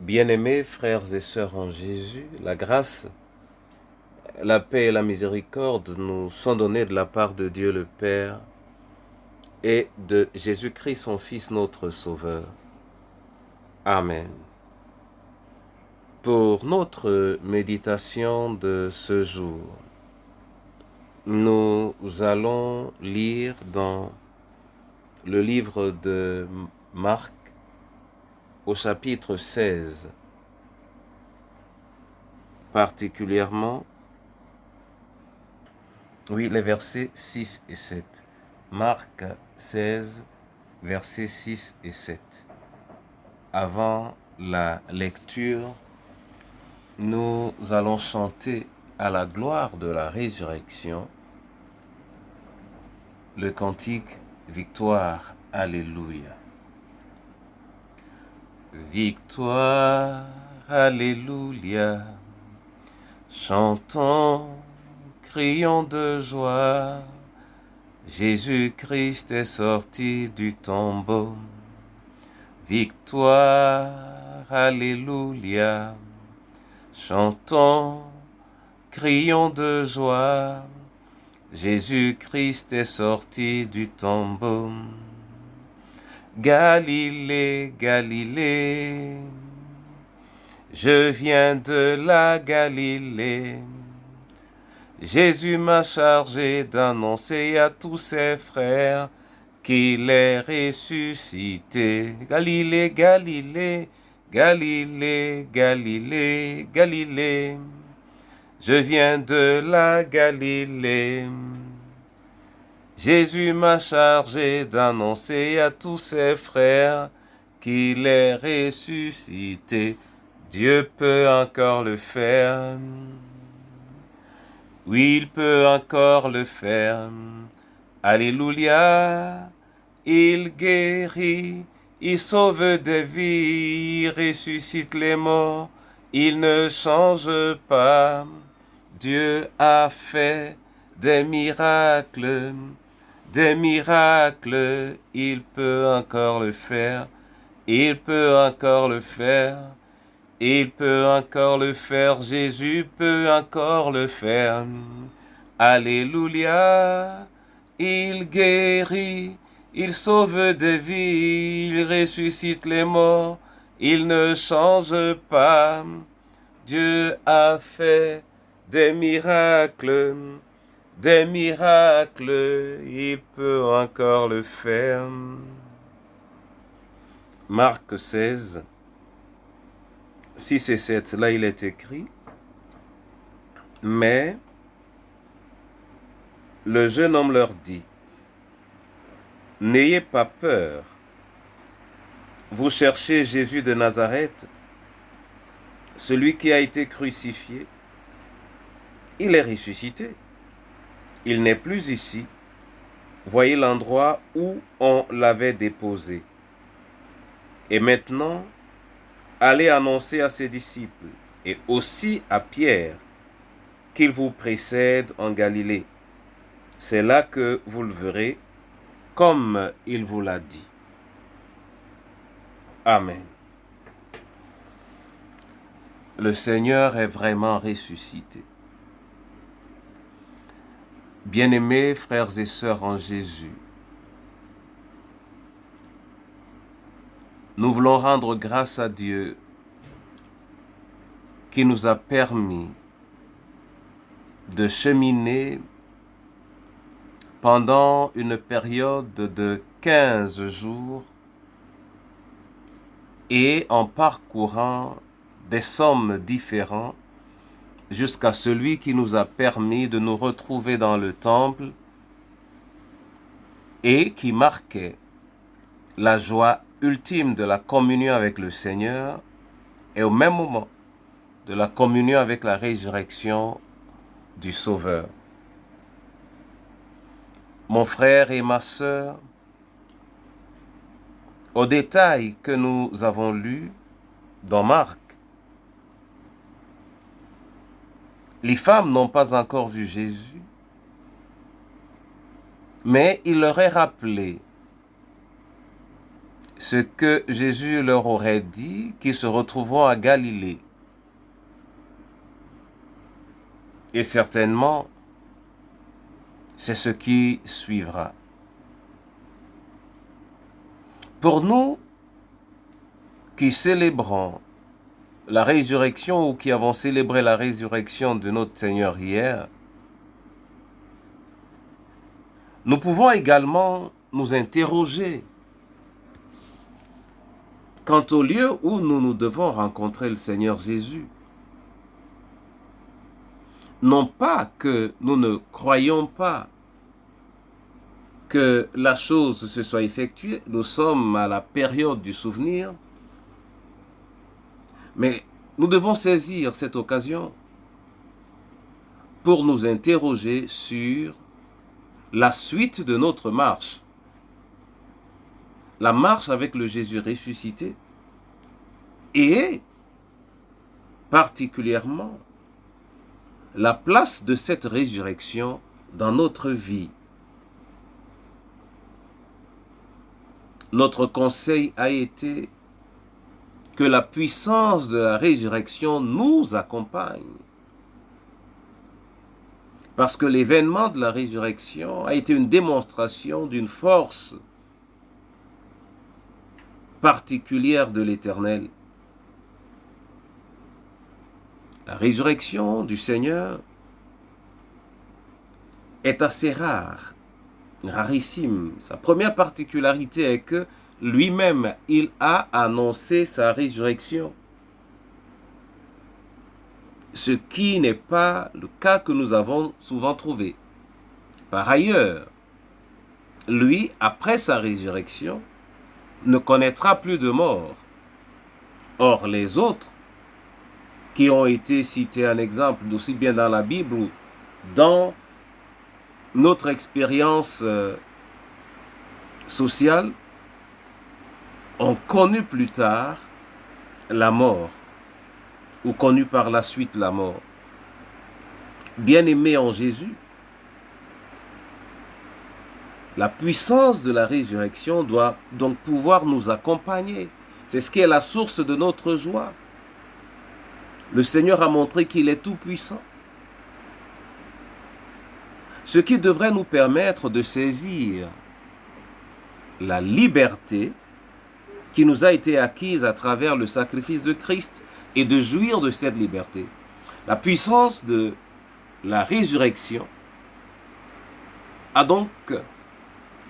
Bien-aimés frères et sœurs en Jésus, la grâce, la paix et la miséricorde nous sont données de la part de Dieu le Père et de Jésus-Christ son Fils notre Sauveur. Amen. Pour notre méditation de ce jour, nous allons lire dans le livre de Marc au chapitre 16, particulièrement les versets 6 et 7. Marc 16, versets 6 et 7. Avant la lecture, nous allons chanter à la gloire de la résurrection le cantique Victoire, Alléluia. Victoire, Alléluia, chantons, crions de joie, Jésus-Christ est sorti du tombeau. Victoire, Alléluia, chantons, crions de joie, Jésus-Christ est sorti du tombeau. Galilée, Galilée, je viens de la Galilée. Jésus m'a chargé d'annoncer à tous ses frères qu'il est ressuscité. Galilée, Galilée, Galilée, Galilée, Galilée, je viens de la Galilée. Jésus m'a chargé d'annoncer à tous ses frères qu'il est ressuscité. Dieu peut encore le faire. Oui, il peut encore le faire. Alléluia, il guérit, il sauve des vies, il ressuscite les morts, il ne change pas. Dieu a fait des miracles, il peut encore le faire, il peut encore le faire. Il peut encore le faire, Jésus peut encore le faire. Alléluia, il guérit, il sauve des vies, il ressuscite les morts, il ne change pas. Dieu a fait des miracles, il peut encore le faire. Marc 16, 6 et 7, là il est écrit, mais le jeune homme leur dit, n'ayez pas peur, vous cherchez Jésus de Nazareth, celui qui a été crucifié, il est ressuscité, il n'est plus ici, voyez l'endroit où on l'avait déposé. Et maintenant, allez annoncer à ses disciples et aussi à Pierre qu'il vous précède en Galilée. C'est là que vous le verrez, comme il vous l'a dit. Amen. Le Seigneur est vraiment ressuscité. Bien-aimés frères et sœurs en Jésus, nous voulons rendre grâce à Dieu qui nous a permis de cheminer pendant une période de 15 jours et en parcourant des sommes différents jusqu'à celui qui nous a permis de nous retrouver dans le temple et qui marquait la joie ultime de la communion avec le Seigneur et au même moment de la communion avec la résurrection du Sauveur. Mon frère et ma sœur, au détail que nous avons lu dans Marc, les femmes n'ont pas encore vu Jésus, mais il leur est rappelé ce que Jésus leur aurait dit qu'ils se retrouveront à Galilée. Et certainement, c'est ce qui suivra. Pour nous qui célébrons la résurrection ou qui avons célébré la résurrection de notre Seigneur hier, nous pouvons également nous interroger quant au lieu où nous devons rencontrer le Seigneur Jésus. Non pas que nous ne croyons pas que la chose se soit effectuée, nous sommes à la période du souvenir, mais nous devons saisir cette occasion pour nous interroger sur la suite de notre marche. La marche avec le Jésus ressuscité et particulièrement la place de cette résurrection dans notre vie. Notre conseil a été que la puissance de la résurrection nous accompagne. Parce que l'événement de la résurrection a été une démonstration d'une force particulière de l'Éternel. La résurrection du Seigneur est assez rare, rarissime. Sa première particularité est que lui-même, il a annoncé sa résurrection. Ce qui n'est pas le cas que nous avons souvent trouvé. Par ailleurs, lui, après sa résurrection, ne connaîtra plus de mort. Or, les autres, qui ont été cités en exemple, aussi bien dans la Bible ou dans notre expérience sociale, ont connu plus tard la mort, ou connu par la suite la mort. Bien-aimés en Jésus, la puissance de la résurrection doit donc pouvoir nous accompagner. C'est ce qui est la source de notre joie. Le Seigneur a montré qu'il est tout-puissant. Ce qui devrait nous permettre de saisir la liberté qui nous a été acquise à travers le sacrifice de Christ et de jouir de cette liberté. La puissance de la résurrection a donc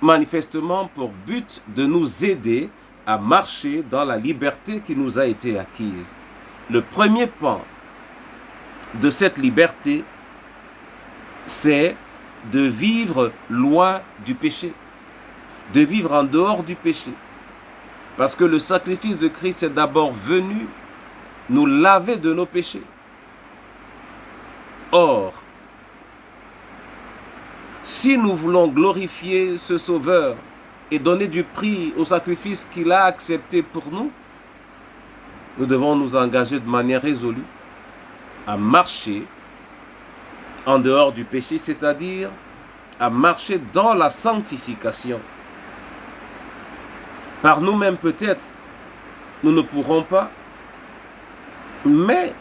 manifestement pour but de nous aider à marcher dans la liberté qui nous a été acquise. Le premier pan de cette liberté, c'est de vivre loin du péché, de vivre en dehors du péché. Parce que le sacrifice de Christ est d'abord venu nous laver de nos péchés. Or, si nous voulons glorifier ce Sauveur et donner du prix au sacrifice qu'il a accepté pour nous, nous devons nous engager de manière résolue à marcher en dehors du péché, c'est-à-dire à marcher dans la sanctification. Par nous-mêmes peut-être, nous ne pourrons pas, mais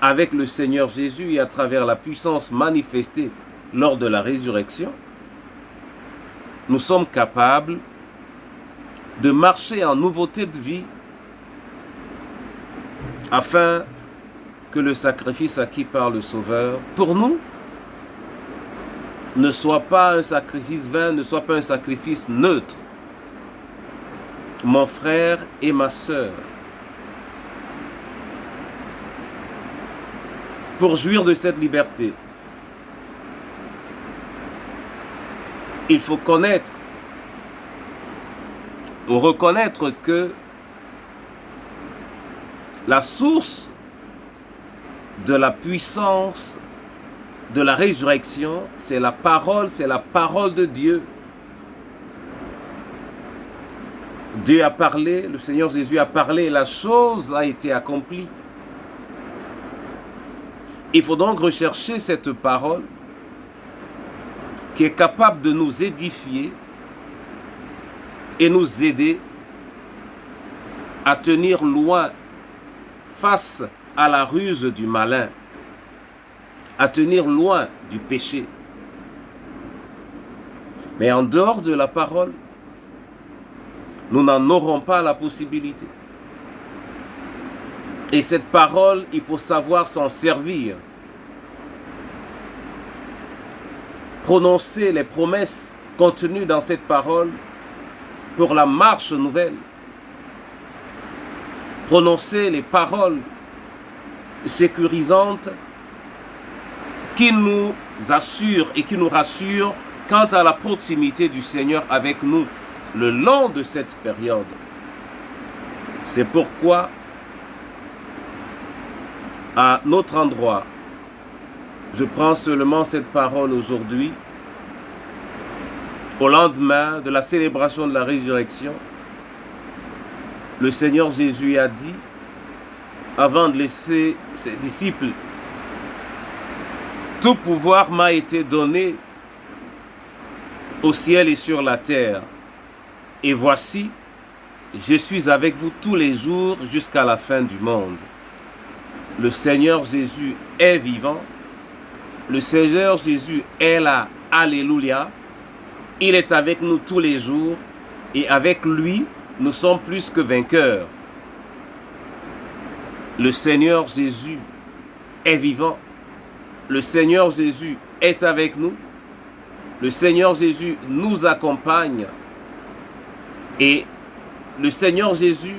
avec le Seigneur Jésus et à travers la puissance manifestée lors de la résurrection, nous sommes capables de marcher en nouveauté de vie afin que le sacrifice acquis par le Sauveur, pour nous, ne soit pas un sacrifice vain, ne soit pas un sacrifice neutre. Mon frère et ma sœur, pour jouir de cette liberté, il faut connaître ou reconnaître que la source de la puissance de la résurrection, c'est la parole de Dieu. Dieu a parlé, le Seigneur Jésus a parlé, et la chose a été accomplie. Il faut donc rechercher cette parole qui est capable de nous édifier et nous aider à tenir loin face à la ruse du malin, à tenir loin du péché. Mais en dehors de la parole, nous n'en aurons pas la possibilité. Et cette parole, il faut savoir s'en servir. Prononcer les promesses contenues dans cette parole pour la marche nouvelle. Prononcer les paroles sécurisantes qui nous assurent et qui nous rassurent quant à la proximité du Seigneur avec nous le long de cette période. C'est pourquoi, à notre endroit, je prends seulement cette parole aujourd'hui, au lendemain de la célébration de la résurrection. Le Seigneur Jésus a dit, avant de laisser ses disciples, « Tout pouvoir m'a été donné au ciel et sur la terre. Et voici, je suis avec vous tous les jours jusqu'à la fin du monde. » Le Seigneur Jésus est vivant. Le Seigneur Jésus est là. Alléluia. Il est avec nous tous les jours. Et avec lui, nous sommes plus que vainqueurs. Le Seigneur Jésus est vivant. Le Seigneur Jésus est avec nous. Le Seigneur Jésus nous accompagne. Et le Seigneur Jésus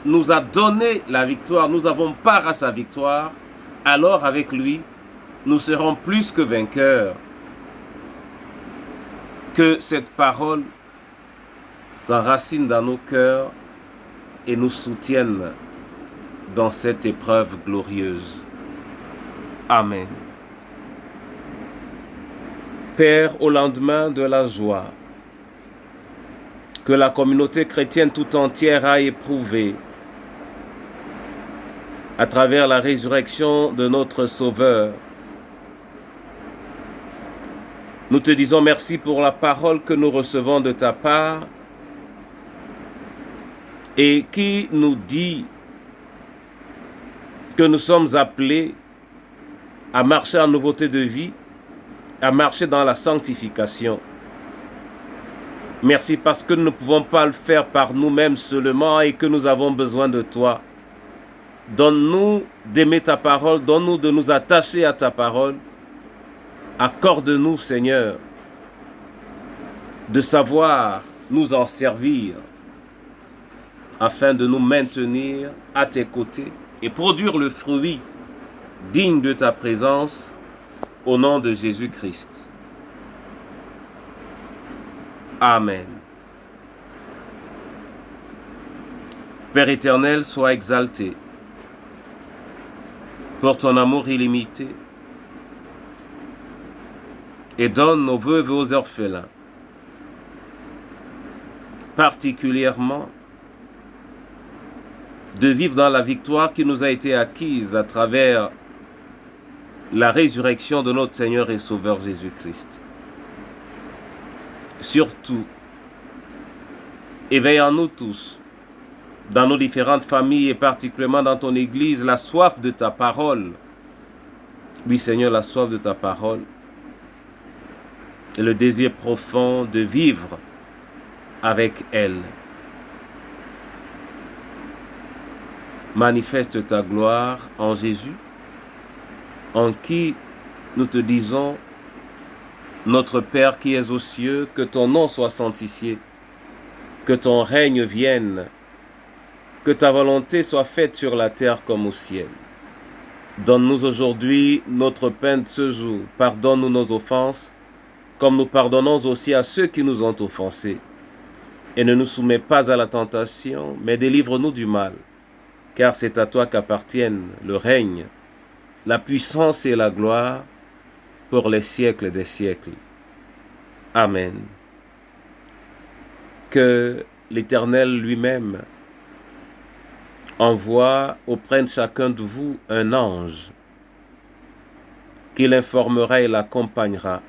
nous a donné la victoire. Nous avons part à sa victoire. Alors avec lui, nous serons plus que vainqueurs. Que cette parole s'enracine dans nos cœurs et nous soutienne dans cette épreuve glorieuse. Amen. Père, au lendemain de la joie que la communauté chrétienne tout entière a éprouvée à travers la résurrection de notre Sauveur, nous te disons merci pour la parole que nous recevons de ta part et qui nous dit que nous sommes appelés à marcher en nouveauté de vie, à marcher dans la sanctification. Merci parce que nous ne pouvons pas le faire par nous-mêmes seulement et que nous avons besoin de toi. Donne-nous d'aimer ta parole, donne-nous de nous attacher à ta parole. Accorde-nous, Seigneur, de savoir nous en servir afin de nous maintenir à tes côtés et produire le fruit digne de ta présence au nom de Jésus-Christ. Amen. Père éternel, sois exalté pour ton amour illimité et donne aux veuves et aux orphelins, particulièrement, de vivre dans la victoire qui nous a été acquise à travers la résurrection de notre Seigneur et Sauveur Jésus-Christ. Surtout, éveille en nous tous, dans nos différentes familles et particulièrement dans ton Église, la soif de ta parole. Oui, Seigneur, la soif de ta parole et le désir profond de vivre avec elle. Manifeste ta gloire en Jésus, en qui nous te disons, notre Père qui es aux cieux, que ton nom soit sanctifié, que ton règne vienne, que ta volonté soit faite sur la terre comme au ciel. Donne-nous aujourd'hui notre pain de ce jour. Pardonne-nous nos offenses, comme nous pardonnons aussi à ceux qui nous ont offensés. Et ne nous soumets pas à la tentation, mais délivre-nous du mal. Car c'est à toi qu'appartiennent le règne, la puissance et la gloire pour les siècles des siècles. Amen. Que l'Éternel lui-même envoie auprès de chacun de vous un ange qui l'informera et l'accompagnera,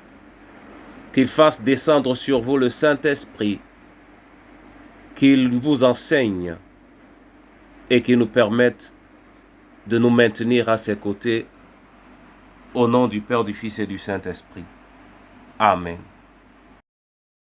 qu'il fasse descendre sur vous le Saint-Esprit, qu'il vous enseigne et qu'il nous permette de nous maintenir à ses côtés au nom du Père, du Fils et du Saint-Esprit. Amen.